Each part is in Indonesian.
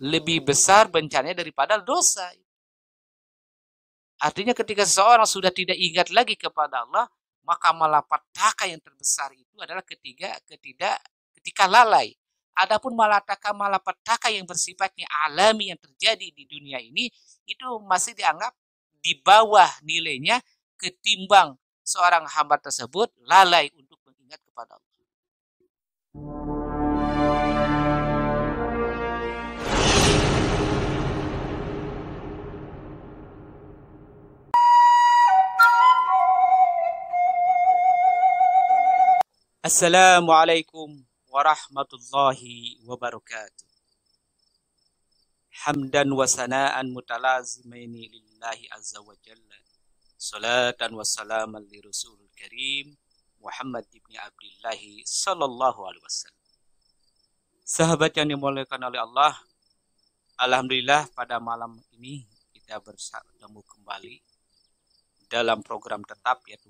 lebih besar bencananya daripada dosa. Artinya ketika seseorang sudah tidak ingat lagi kepada Allah, maka malapetaka yang terbesar itu adalah ketika lalai. Adapun malapetaka yang bersifatnya alami yang terjadi di dunia ini, itu masih dianggap di bawah nilainya ketimbang seorang hamba tersebut lalai untuk mengingat kepada Allah. Assalamualaikum warahmatullahi wabarakatuh. Hamdan wa sana'an mutalazimaini lillahi azza wa jalla. Salatan wa salaman li rasulul karim Muhammad ibn Abdillahi sallallahu alaihi wasallam. Sahabat yang dimuliakan oleh Allah, alhamdulillah pada malam ini kita bertemu kembali dalam program tetap yaitu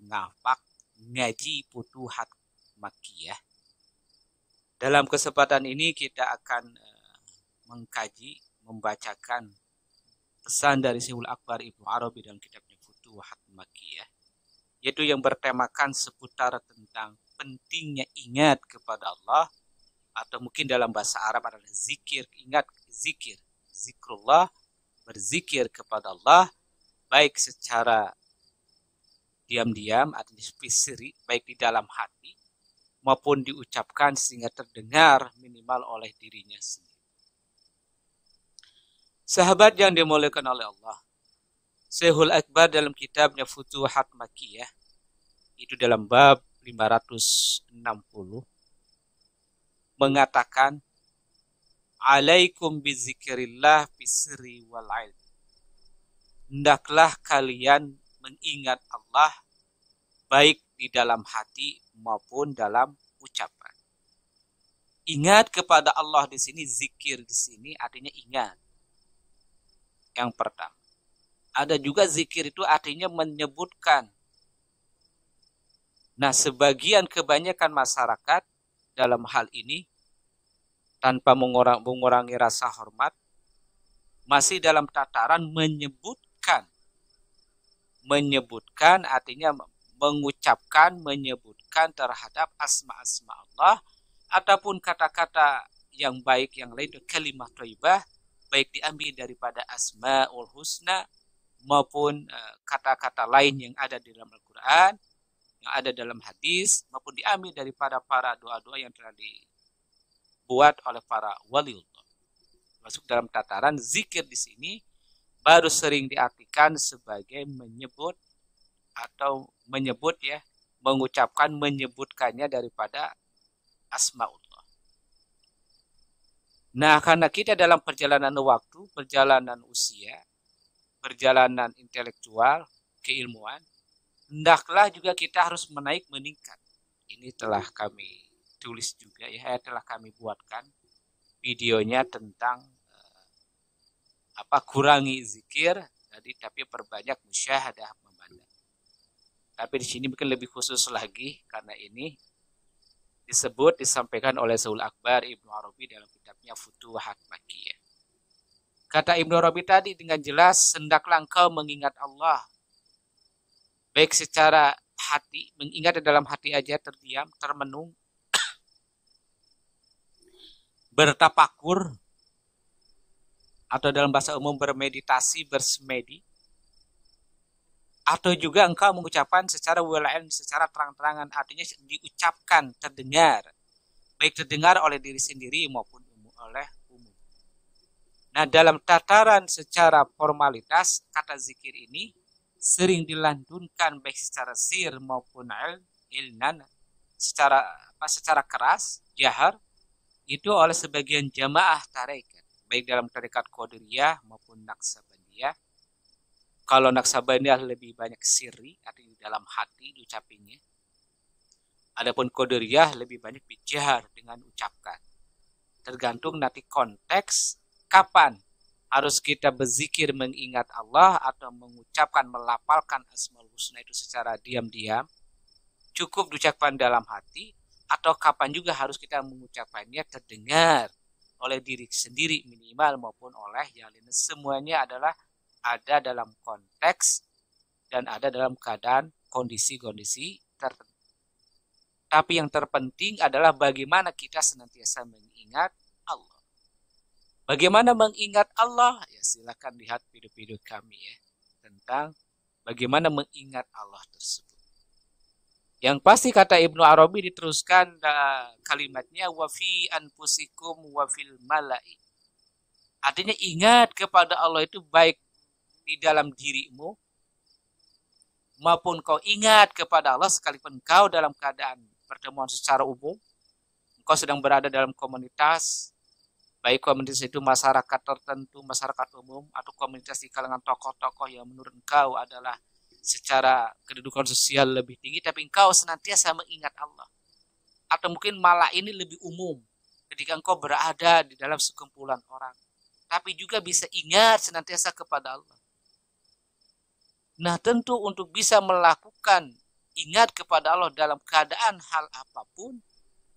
ngaji Futuhat Makkiyah. Dalam kesempatan ini kita akan mengkaji, membacakan pesan dari Syekhul Akbar Ibnu Arabi dalam kitabnya Futuhat Makkiyah, yaitu yang bertemakan seputar tentang pentingnya ingat kepada Allah, atau mungkin dalam bahasa Arab adalah zikir, zikrullah, berzikir kepada Allah, baik secara diam-diam atau spesifik, baik di dalam hati maupun diucapkan sehingga terdengar minimal oleh dirinya sendiri. Sahabat yang dimuliakan oleh Allah, Syekhul Akbar dalam kitabnya Futuhat Makkiyah, itu dalam bab 560, mengatakan, Alaikum bizikrillah bisri wal ilm. Hendaklah kalian mengingat Allah baik di dalam hati maupun dalam ucapan. Ingat kepada Allah di sini, zikir di sini artinya ingat. Yang pertama. Ada juga zikir itu artinya menyebutkan. Nah, kebanyakan masyarakat dalam hal ini tanpa mengurangi rasa hormat masih dalam tataran menyebutkan. Menyebutkan artinya menyebutkan terhadap asma-asma Allah ataupun kata-kata yang baik yang lain, kalimat thayyibah, baik diambil daripada asmaul husna maupun kata-kata lain yang ada di dalam Al-Quran, yang ada dalam hadis, maupun diambil daripada para doa-doa yang telah dibuat oleh para waliullah. Masuk dalam tataran zikir di sini baru sering diartikan sebagai menyebut atau menyebutkannya daripada asmaullah. Nah, karena kita dalam perjalanan waktu, perjalanan usia, perjalanan intelektual, keilmuan, hendaklah juga kita harus meningkat. Ini telah kami tulis juga ya, telah kami buatkan videonya tentang kurangi zikir, tapi perbanyak musyahadah memandang. Tapi di sini mungkin lebih khusus lagi karena ini disampaikan oleh Syekhul Akbar Ibnu Arabi dalam kitabnya Futuhat Makkiyah. Kata Ibnu Arabi tadi dengan jelas, hendaklah engkau mengingat Allah baik secara hati, mengingat dalam hati aja, terdiam, termenung, bertapakur, atau dalam bahasa umum bermeditasi, bersemedi, atau juga engkau mengucapkan secara walain, secara terang-terangan, artinya diucapkan, terdengar, baik terdengar oleh diri sendiri maupun oleh umum. Nah, dalam tataran secara formalitas, kata zikir ini sering dilantunkan baik secara sir maupun ilnan, secara keras, jahar, itu oleh sebagian jamaah tarekat, baik dalam tarekat Qadiriyah maupun Naqsabandiyah. Kalau Naqsabandiyah lebih banyak sirri, artinya di dalam hati diucapinya. Adapun Qadiriyah lebih banyak bijahar dengan ucapkan. Tergantung nanti konteks kapan harus kita berzikir mengingat Allah atau mengucapkan, melafalkan asmaul husna itu secara diam-diam. Cukup diucapkan dalam hati, atau kapan juga harus kita mengucapkannya terdengar oleh diri sendiri minimal maupun oleh yang lain. Semuanya adalah ada dalam konteks dan ada dalam keadaan kondisi-kondisi tertentu. Tapi yang terpenting adalah bagaimana kita senantiasa mengingat Allah. Bagaimana mengingat Allah? Ya silakan lihat video-video kami ya tentang bagaimana mengingat Allah tersebut. Yang pasti kata Ibnu Arabi diteruskan kalimatnya wa fi anfusikum wa fil mala'i. Artinya ingat kepada Allah itu baik di dalam dirimu maupun kau ingat kepada Allah sekalipun kau dalam keadaan pertemuan secara umum, engkau sedang berada dalam komunitas, baik komunitas itu masyarakat tertentu, masyarakat umum, atau komunitas di kalangan tokoh-tokoh yang menurut engkau adalah secara kedudukan sosial lebih tinggi, tapi engkau senantiasa mengingat Allah. Atau mungkin malah ini lebih umum, ketika engkau berada di dalam sekumpulan orang, tapi juga bisa ingat senantiasa kepada Allah. Nah tentu untuk bisa melakukan ingat kepada Allah dalam keadaan hal apapun,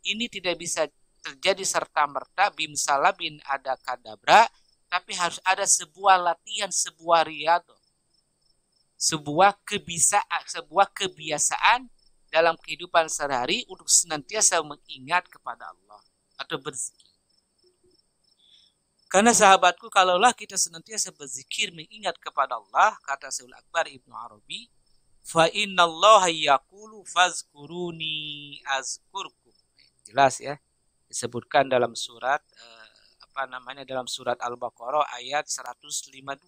ini tidak bisa terjadi serta-merta bimsalah bin ada kadabra, tapi harus ada sebuah latihan, sebuah riyadhah, sebuah kebiasaan dalam kehidupan sehari-hari untuk senantiasa mengingat kepada Allah atau berzikir. Karena sahabatku, kalaulah kita senantiasa berzikir mengingat kepada Allah, kata Syaikhul Akbar Ibnu Arabi, fa innallaha yaqulu fazkuruni azkurkum. Jelas ya, disebutkan dalam surat dalam surat Al-Baqarah ayat 152.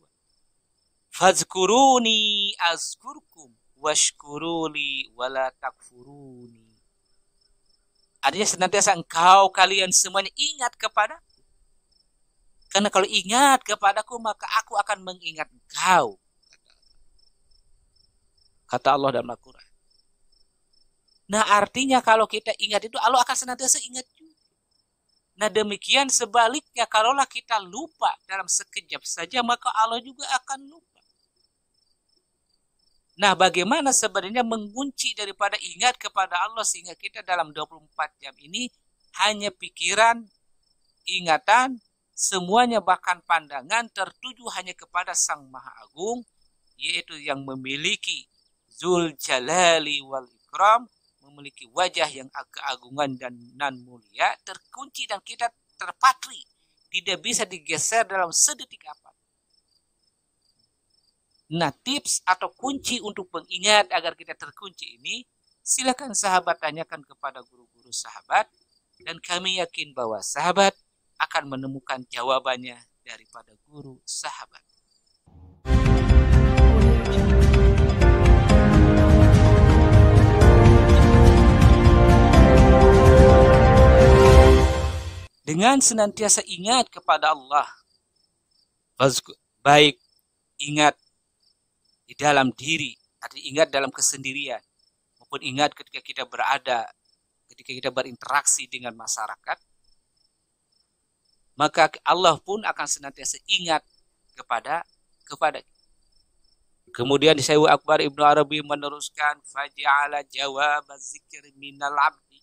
Fazkuruni azkurkum washkuruli wala takfuruni. Artinya senantiasa kalian semuanya ingat kepada. Karena kalau ingat kepadaku maka aku akan mengingat engkau. Kata Allah dalam Al-Quran. Nah artinya kalau kita ingat itu Allah akan senantiasa ingat juga. Nah demikian sebaliknya kalaulah kita lupa dalam sekejap saja maka Allah juga akan lupa. Nah bagaimana sebenarnya mengunci daripada ingat kepada Allah sehingga kita dalam 24 jam ini hanya pikiran, ingatan, semuanya bahkan pandangan tertuju hanya kepada Sang Maha Agung, yaitu yang memiliki Zul Jalali wal Ikram, memiliki wajah yang keagungan dan nan mulia, terkunci dan kita terpatri, tidak bisa digeser dalam sedetik apa. Nah tips atau kunci untuk mengingat agar kita terkunci ini, silakan sahabat tanyakan kepada guru-guru sahabat, dan kami yakin bahwa sahabat akan menemukan jawabannya daripada guru sahabat. Dengan senantiasa ingat kepada Allah, baik ingat di dalam diri, artinya ingat dalam kesendirian, maupun ingat ketika kita berinteraksi dengan masyarakat, maka Allah pun akan senantiasa ingat kepada. Kemudian Syaikhul Akbar Ibnu Arabi meneruskan, faja'ala jawab zikir minal abdi,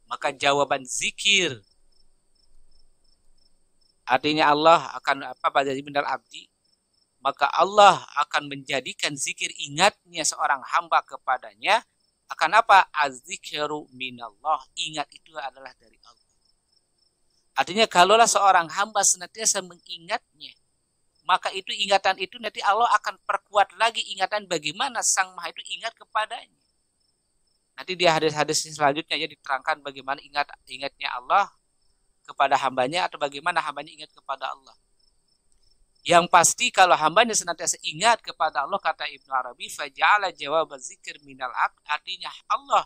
maka jawaban zikir, artinya Allah akan pada minal abdi, maka Allah akan menjadikan zikir ingatnya seorang hamba kepadanya akan apa? Az-zikru minallah, ingat itu adalah dari Allah. Artinya kalaulah seorang hamba senantiasa mengingatnya, maka itu ingatan itu nanti Allah akan perkuat lagi ingatan bagaimana Sang Maha itu ingat kepadanya. Nanti di hadis-hadis selanjutnya ya diterangkan bagaimana ingatnya Allah kepada hambanya atau bagaimana hambanya ingat kepada Allah. Yang pasti kalau hambanya senantiasa ingat kepada Allah, kata Ibnu Arabi, faja'ala jawab zikir minal abd, artinya Allah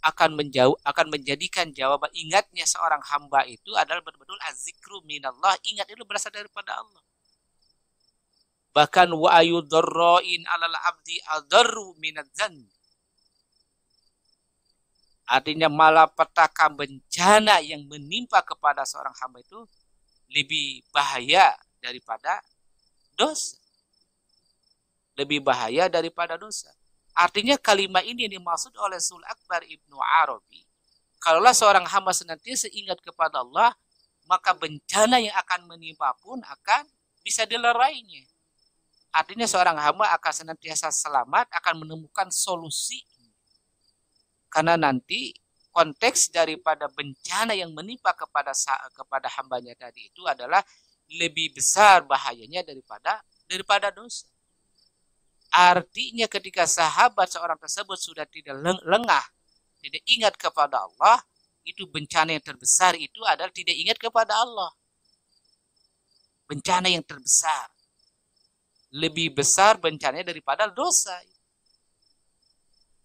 akan menjadikan jawaban ingatnya seorang hamba itu adalah betul-betul az-zikru minallah, ingat itu berasal daripada Allah. Bahkan wa ayudarrain alal abdi adarru minadzan, artinya malapetaka bencana yang menimpa kepada seorang hamba itu lebih bahaya daripada dosa. Lebih bahaya daripada dosa. Artinya kalimat ini yang dimaksud oleh Syaikhul Akbar Ibnu Arabi, kalaulah seorang hamba senantiasa ingat kepada Allah, maka bencana yang akan menimpa pun akan bisa dilerainya. Artinya seorang hamba akan senantiasa selamat, akan menemukan solusi. Karena nanti konteks daripada bencana yang menimpa kepada hambanya tadi itu adalah lebih besar bahayanya daripada dosa. Artinya ketika sahabat seorang tersebut sudah tidak lengah, tidak ingat kepada Allah, itu bencana yang terbesar itu adalah tidak ingat kepada Allah. Bencana yang terbesar. Lebih besar bencananya daripada dosa.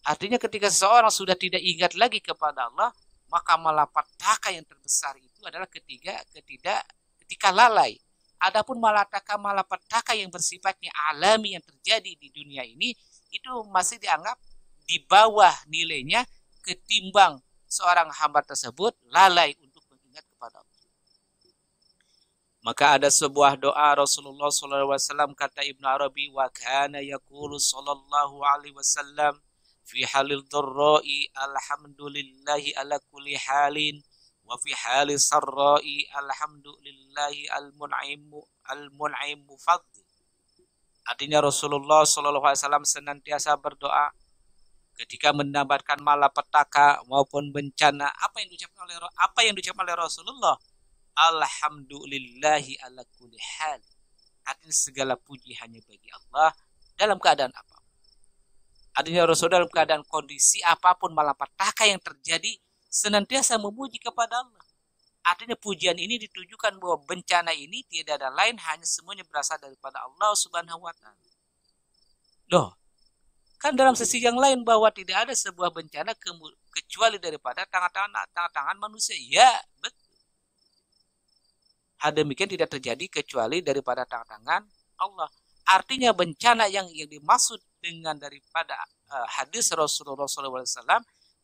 Artinya ketika seseorang sudah tidak ingat lagi kepada Allah, maka malapetaka yang terbesar itu adalah ketika lalai. Adapun malapetaka yang bersifatnya alami yang terjadi di dunia ini, itu masih dianggap di bawah nilainya ketimbang seorang hamba tersebut lalai untuk mengingat kepada Allah. Maka ada sebuah doa Rasulullah SAW, kata Ibnu Arabi, wa kana yaqulu sallallahu alaihi wasallam fi halil dharra'i alhamdulillahi ala kulli halin wa fi halil sarra'i alhamdulillahi al-mun'imu fadli. Artinya Rasulullah SAW senantiasa berdoa ketika mendapatkan malapetaka maupun bencana. Apa yang diucapkan oleh Rasulullah? Alhamdulillahi ala kulli hal. Artinya segala puji hanya bagi Allah dalam keadaan apa. Artinya Rasul dalam keadaan kondisi apapun malapetaka yang terjadi senantiasa memuji kepada Allah. Artinya pujian ini ditujukan bahwa bencana ini tidak ada lain, hanya semuanya berasal daripada Allah Subhanahu wa taala. Loh, kan dalam sisi yang lain bahwa tidak ada sebuah bencana kecuali daripada tangan-tangan manusia. Ya, betul. Hal demikian tidak terjadi kecuali daripada tangan-tangan Allah. Artinya bencana yang dimaksud dengan daripada hadis Rasulullah SAW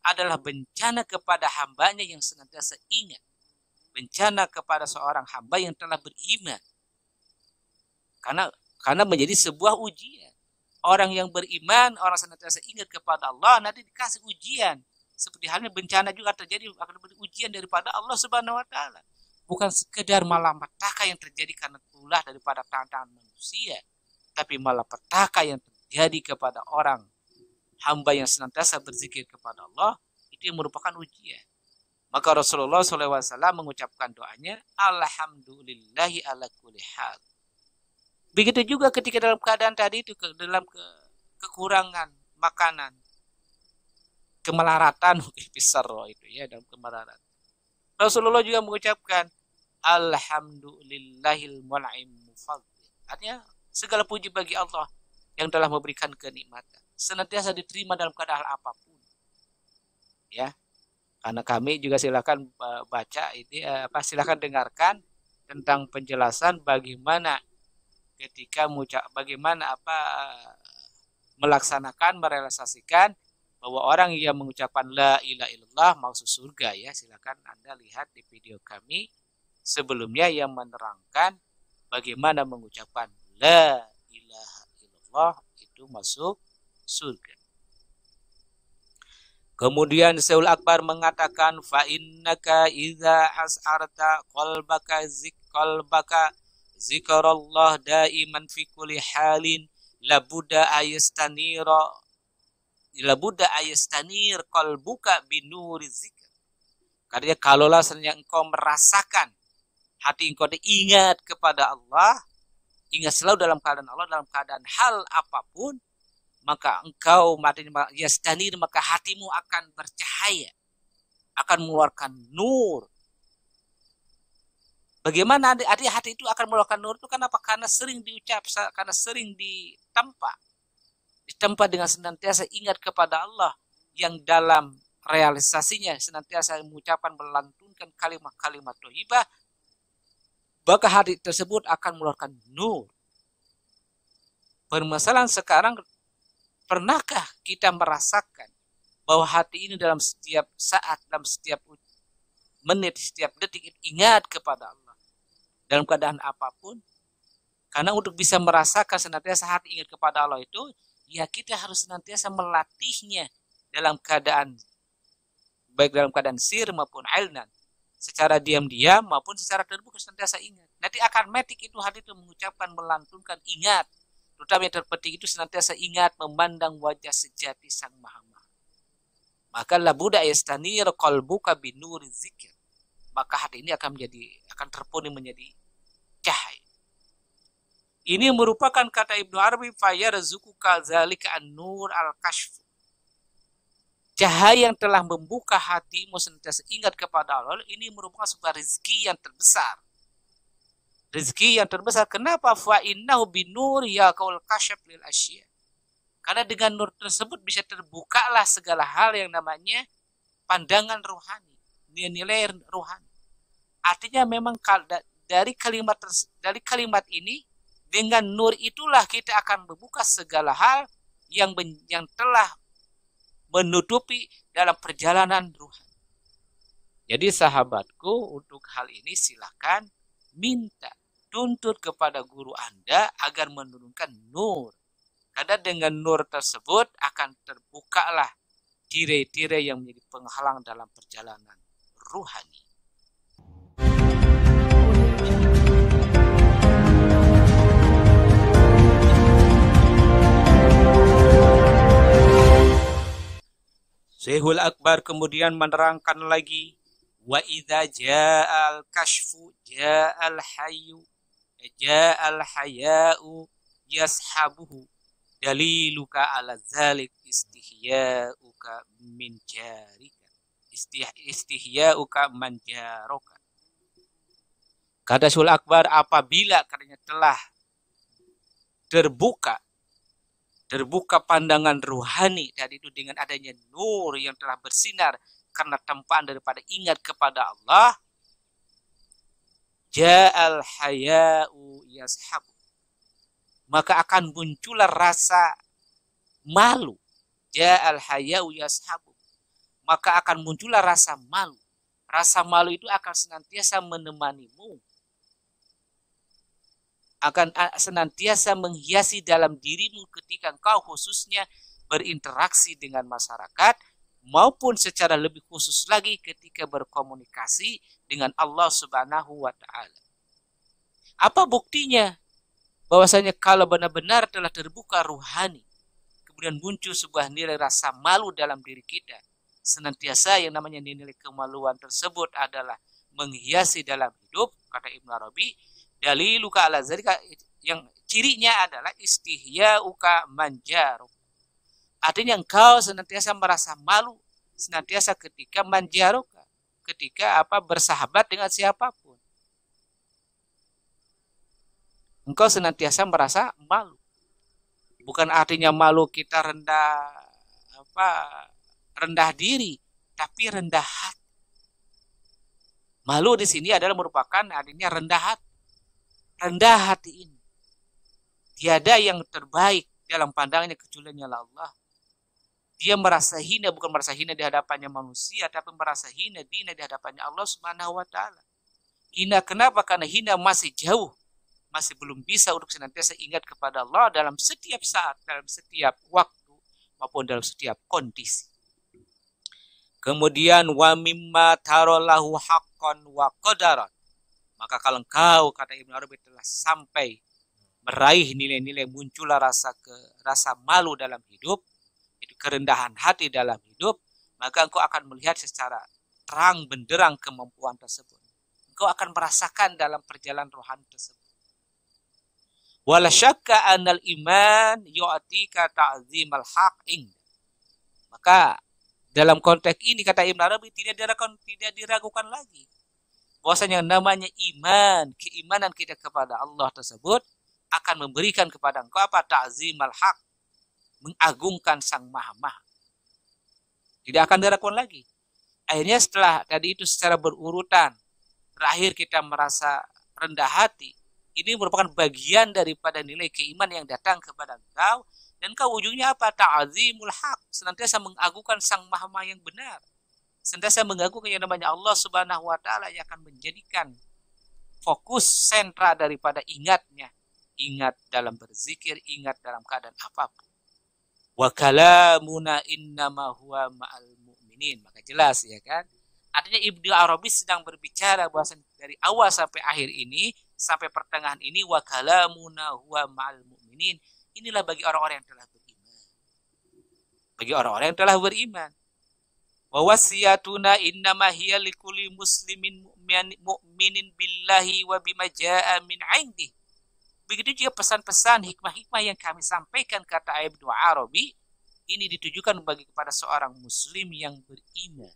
adalah bencana kepada hambanya yang senantiasa ingat. Bencana kepada seorang hamba yang telah beriman. Karena menjadi sebuah ujian. Orang yang beriman, orang senantiasa ingat kepada Allah, nanti dikasih ujian. Seperti halnya bencana juga terjadi, akan menjadi ujian daripada Allah Subhanahu wa taala. Bukan sekedar malapetaka yang terjadi karena ulah daripada tangan-tangan manusia, tapi malapetaka yang terjadi kepada orang hamba yang senantiasa berzikir kepada Allah, itu yang merupakan ujian. Maka Rasulullah SAW mengucapkan doanya, alhamdulillahi ala kulli hal. Begitu juga ketika dalam keadaan tadi itu, dalam kekurangan makanan, kemelaratan, besar itu ya, dalam kemelaratan. Rasulullah juga mengucapkan alhamdulillahil mun'im fadli. Artinya segala puji bagi Allah yang telah memberikan kenikmatan. Senantiasa diterima dalam keadaan apapun. Ya. Karena kami juga silakan baca ini silakan dengarkan tentang penjelasan bagaimana ketika melaksanakan, merealisasikan bahwa orang yang mengucapkan la ilaha illallah masuk surga ya. Silakan Anda lihat di video kami sebelumnya yang menerangkan bagaimana mengucapkan la ilaha illallah itu masuk surga. Kemudian Syaikhul Akbar mengatakan fa innaka idza as'arta qalbaka zikrullah daiman fi kulli halin labuda ayastanir qalbuka binuri zikr. Karena kalaulah seandainya engkau merasakan hati engkau ingat kepada Allah, ingat selalu dalam keadaan Allah, dalam keadaan hal apapun, maka engkau yastanir, maka hatimu akan bercahaya, akan mengeluarkan nur. Bagaimana hati itu akan mengeluarkan nur itu? Kenapa? Karena sering diucap, karena sering ditempa dengan senantiasa ingat kepada Allah, yang dalam realisasinya senantiasa mengucapkan, melantunkan kalimat-kalimat thayyibah, maka hati tersebut akan mengeluarkan nur. Permasalahan sekarang, pernahkah kita merasakan bahwa hati ini dalam setiap saat, dalam setiap menit, setiap detik ingat kepada Allah dalam keadaan apapun? Karena untuk bisa merasakan senantiasa hati ingat kepada Allah itu, ya kita harus senantiasa melatihnya dalam keadaan baik dalam keadaan sir maupun ilnan. secara diam-diam maupun secara terbuka senantiasa ingat. Nanti akan metik itu hati itu mengucapkan, melantunkan ingat. Terutama yang terpenting itu senantiasa ingat memandang wajah sejati Sang Maha Maha. Maka labuda yastanir qalbuka binuri zikir. Maka hati ini akan terpenuhi menjadi cahaya. Ini merupakan kata Ibnu Arabi fayarzuquka zalika an-nur al-kashf. Cahaya yang telah membuka hatimu senantiasa ingat kepada Allah, ini merupakan sebuah rezeki yang terbesar. Rezeki yang terbesar. Kenapa? Fa innahu binur yaqul kashf lil asya. Karena dengan nur tersebut bisa terbukalah segala hal yang namanya pandangan rohani, nilai rohani. Artinya memang dari kalimat ini, dengan nur itulah kita akan membuka segala hal yang telah menutupi dalam perjalanan rohani. Jadi sahabatku, untuk hal ini silakan minta, tuntut kepada guru Anda agar menurunkan nur. Karena dengan nur tersebut akan terbukalah tirai-tirai yang menjadi penghalang dalam perjalanan rohani. Syekhul Akbar kemudian menerangkan lagi, wa idza ja'al kashfu ja'al hayyu ja'al haya'u yashabuhu daliluka ala zalik istihya'uka min jarika istihya'uka man jaraka. Kata Syekhul Akbar, apabila katanya telah terbuka pandangan rohani, dan itu dengan adanya nur yang telah bersinar karena tempaan daripada ingat kepada Allah, ja'al haya'u yashabu, maka akan muncullah rasa malu. Ja'al haya'u yashabu, maka akan muncullah rasa malu. Rasa malu itu akan senantiasa menemanimu, akan senantiasa menghiasi dalam dirimu ketika engkau khususnya berinteraksi dengan masyarakat, maupun secara lebih khusus lagi ketika berkomunikasi dengan Allah Subhanahu wa Ta'ala. Apa buktinya? Bahwasanya kalau benar-benar telah terbuka ruhani, kemudian muncul sebuah nilai rasa malu dalam diri kita, senantiasa yang namanya nilai kemaluan tersebut adalah menghiasi dalam hidup, kata Ibnu Arabi, daliluka ala zalika, yang cirinya adalah istihya'uka manjaruk. Artinya engkau senantiasa merasa malu, senantiasa ketika manjaruka, ketika bersahabat dengan siapapun. Engkau senantiasa merasa malu. Bukan artinya malu kita rendah diri, tapi rendah hati. Malu di sini adalah merupakan artinya rendah hati. Rendah hati ini, tiada yang terbaik dalam pandangannya kecuali Allah. Dia merasa hina, bukan merasa hina di hadapannya manusia, tapi merasa hina di hadapannya Allah Subhanahu wa Ta'ala. Hina kenapa? Karena hina masih jauh, masih belum bisa untuk senantiasa ingat kepada Allah dalam setiap saat, dalam setiap waktu, maupun dalam setiap kondisi. Kemudian wa mimma tarallahu haqqan wa qadaran. Maka kalau engkau, kata Ibnu Arabi, telah sampai meraih nilai-nilai muncullah rasa malu dalam hidup, itu kerendahan hati dalam hidup, maka engkau akan melihat secara terang benderang kemampuan tersebut. Engkau akan merasakan dalam perjalanan rohani tersebut. Wala syakka anal iman yu'tika ta'zimal haqq. Maka dalam konteks ini, kata Ibnu Arabi, tidak diragukan lagi bahwasanya namanya iman, keimanan kita kepada Allah tersebut akan memberikan kepada engkau ta'zimal haq, mengagungkan Sang Maha Maha. Tidak akan diragukan lagi. Akhirnya setelah tadi itu secara berurutan, terakhir kita merasa rendah hati. Ini merupakan bagian daripada nilai keimanan yang datang kepada engkau, dan engkau ujungnya ta'zimul haq, senantiasa mengagungkan Sang Maha Maha yang benar. Senantiasa mengagungkan yang namanya Allah Subhanahu wa Ta'ala, yang akan menjadikan fokus sentra daripada ingatnya. Ingat dalam berzikir, ingat dalam keadaan apapun. Wa kalamuna innama huwa ma'al mu'minin. Maka jelas ya kan, Artinya Ibnu Arabi sedang berbicara bahwa dari awal sampai akhir ini, sampai pertengahan ini, wa kalamuna huwa ma'al mu'minin. Inilah bagi orang-orang yang telah beriman. Bagi orang-orang yang telah beriman. Wa wasiyatuna innama hiya likulli muslimin mu'minin billahi wa bima jaa min 'indih. Begitu juga pesan-pesan hikmah-hikmah yang kami sampaikan, kata Ibnu Arabi, ini ditujukan bagi kepada seorang muslim yang beriman.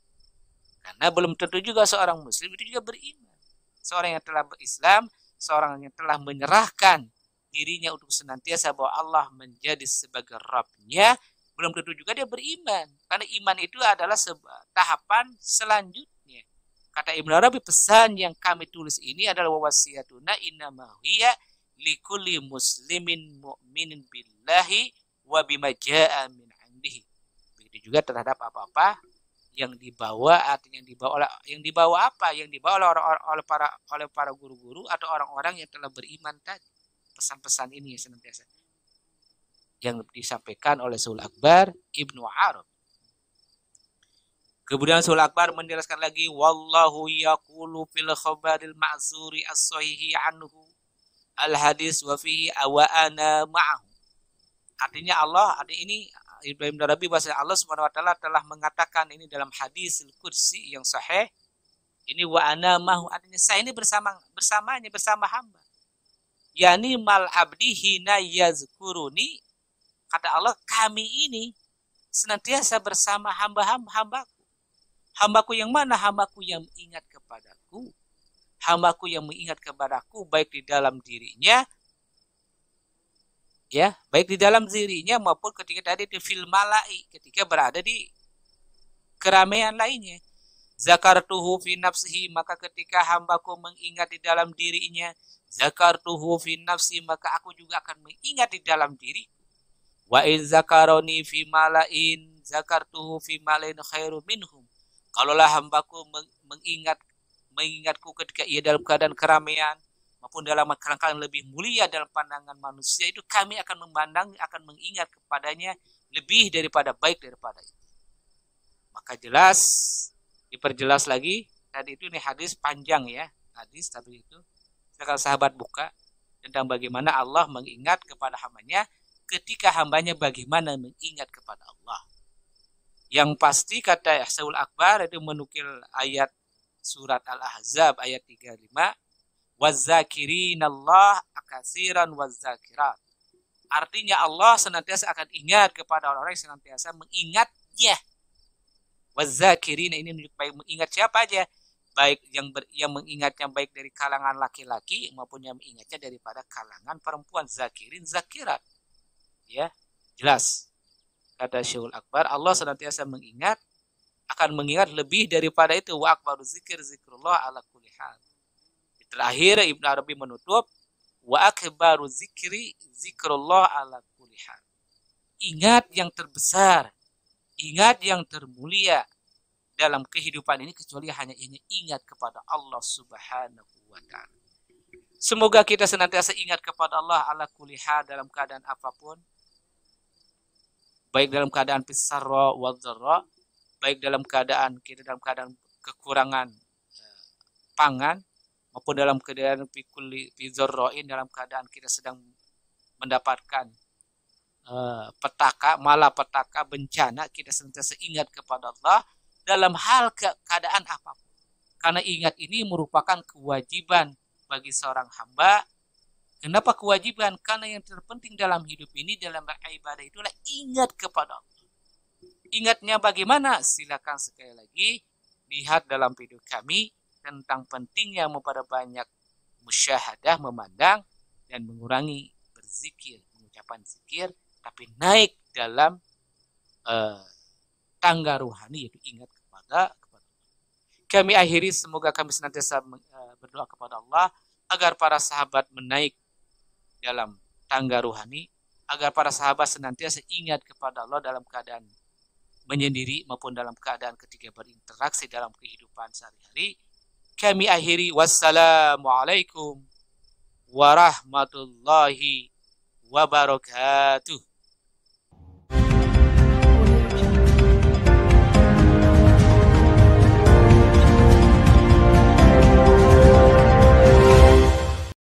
Karena belum tentu juga seorang muslim itu juga beriman. Seorang yang telah berislam, seorang yang telah menyerahkan dirinya untuk senantiasa bahwa Allah menjadi sebagai Rabb-nya, belum tentu juga dia beriman. Karena iman itu adalah tahapan selanjutnya. Kata Ibnu Arabi, pesan yang kami tulis ini adalah wasiyatuna innama hiya likulli muslimin mu'minin billahi wa bima jaa min 'indihi. Begitu juga terhadap apa-apa yang dibawa, artinya yang dibawa apa? Yang dibawa oleh para guru-guru atau orang-orang yang telah beriman tadi. Pesan-pesan ini ya senantiasa yang disampaikan oleh Sheikhul Akbar Ibnu Arabi. Kemudian Sheikhul Akbar menjelaskan lagi, wallahu yaqulu fil khabaril ma'zuri as-sahihi anhu al-hadis wa fihi wa ana ma'ahu. Artinya ini Ibnu Arabi bahasa Allah Subhanahu wa taala telah mengatakan ini dalam hadis al-qudsi yang sahih. Ini wa ana ma'ahu, artinya saya ini bersamanya bersama hamba. Yani mal abdi hina yazkuruni, kata Allah, kami ini senantiasa bersama hambaku. Hambaku yang mana? Hambaku yang ingat kepadaku. Hambaku yang mengingat kepadaku baik di dalam dirinya, ya, baik di dalam dirinya maupun ketika tadi di fil mala'i, ketika berada di keramaian lainnya. Zakartuhu fi nafsihi, maka ketika hambaku mengingat di dalam dirinya, zakartuhu fi nafsi, maka aku juga akan mengingat di dalam diriku. Wa in zakaroni fi mala'in zakartuhu fi mala'in khairu minhum. Kalaulah hambaku mengingatku ketika ia dalam keadaan keramaian maupun dalam keadaan lebih mulia dalam pandangan manusia, itu kami akan akan mengingat kepadanya lebih daripada baik daripada itu. Maka jelas, diperjelas lagi, tadi itu nih hadis panjang ya, hadis tapi itu kalau sahabat buka tentang bagaimana Allah mengingat kepada hambanya ketika hambanya bagaimana mengingat kepada Allah. Yang pasti kata Sheikhul Akbar itu menukil ayat surat Al-Ahzab ayat 35, wazzakirinallah katsiran wazzakirat. Artinya Allah senantiasa akan ingat kepada orang-orang yang senantiasa mengingatnya. Wazzakirin ini mengingat siapa aja? Baik yang mengingatnya baik dari kalangan laki-laki maupun yang mengingatnya daripada kalangan perempuan. Zakirin, zakirat. Ya, jelas. Kata Sheikhul Akbar, Allah senantiasa akan mengingat lebih daripada itu. Wa akbaru zikrullah ala kulli hal. Terakhir Ibnu Arabi menutup, wa akbaru zikrullah ala kulli hal. Ingat yang terbesar, ingat yang termulia dalam kehidupan ini kecuali hanya ingat kepada Allah Subhanahu wa taala. Semoga kita senantiasa ingat kepada Allah ala kulli hal dalam keadaan apapun. Baik dalam keadaan fisarra wa dharra, baik dalam keadaan kekurangan pangan maupun dalam keadaan fizarrain, dalam keadaan kita sedang mendapatkan malapetaka, bencana, kita senantiasa ingat kepada Allah dalam hal keadaan apapun. Karena ingat ini merupakan kewajiban bagi seorang hamba. Kenapa kewajiban? Karena yang terpenting dalam hidup ini, dalam beribadah itulah ingat kepada Allah. Ingatnya bagaimana? Silakan sekali lagi lihat dalam video kami tentang pentingnya memperbanyak musyahadah, memandang, dan mengurangi berzikir, mengucapkan zikir, tapi naik dalam tangga rohani, yaitu ingat kepada Allah. Kami akhiri, semoga kami senantiasa berdoa kepada Allah agar para sahabat menaik dalam tangga rohani, agar para sahabat senantiasa ingat kepada Allah dalam keadaan menyendiri maupun dalam keadaan ketika berinteraksi dalam kehidupan sehari-hari. Kami akhiri, wassalamualaikum warahmatullahi wabarakatuh.